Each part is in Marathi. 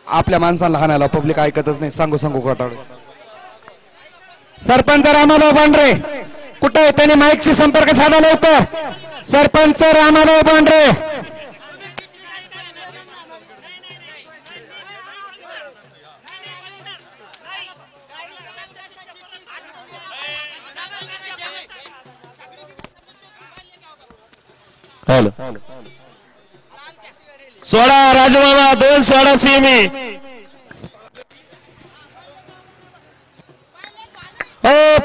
आपल्या माणसांना हाणायला पब्लिक ऐकतच नाही. सांगू सांगू घोटाळे. सरपंच रामाभाऊ बांढरे कुठे आहे? त्यांनी माईकशी संपर्क साधा लवकर. सरपंच रामाभाऊ बांढरे. हॅलो सोडा राजमामा 2 सोडा सीमी.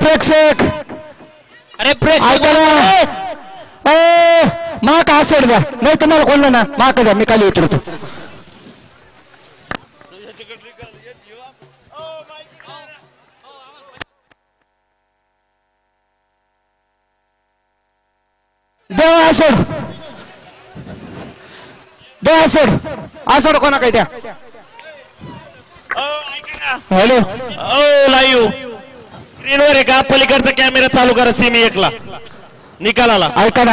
प्रेक्षक अरे प्रेक्षक माक हा सोड द्या. नाही तुम्हाला कोणलं ना माक द्या. मी खाली उतरतो. देवा आसोड द्या. आसोड आसोड कोणा काही द्या. हॅलो लाईव्ह स्क्रीनवर आहे का? पलीकडचा कॅमेरा चालू करा. सेमी 1 ला निकालाला. ऐका ना.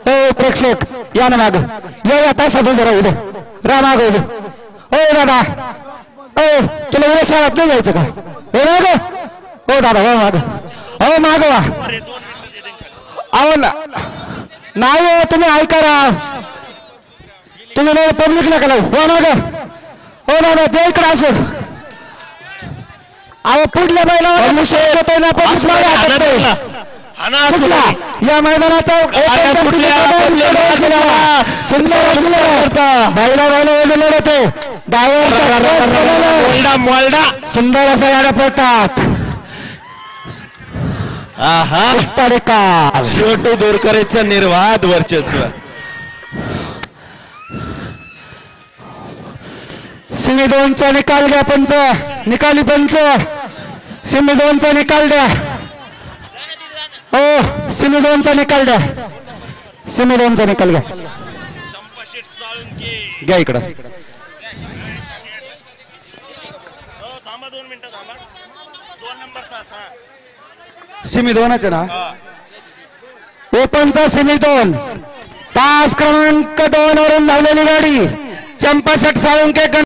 हो प्रेक्षक या ना माग. या तासातून जरा उद्या रा माग उद्या. हो दादा तुला उद्या शाळेत नाही जायचं का? हो माग. हो दादा हो माग. हो माग वा. अहो ना नाही हो तुम्ही ऐका राव. तुम्ही नाही पब्लिक नका लावू. हो माग. हो दादा ते इकडे असो. अहो पुढल्या महिन्यावर या मैदानाचा सुंदर असा गाड्या पडतात. शेवटी दूर करायचं निर्वाद वर्चस्व. सिमी 2चा निकाल द्या. पंच निकाली पंच सिमी 2चा निकाल द्या. हो सिमी 2चा निकाल द्या. सिमी 2चा निकाल घ्या. घ्या इकडं. सिमी 2च ना. ओपनचा सिमी 2 तास क्रमांक 2 वरून धावलेली गाडी चंपाशेठ साळुंके.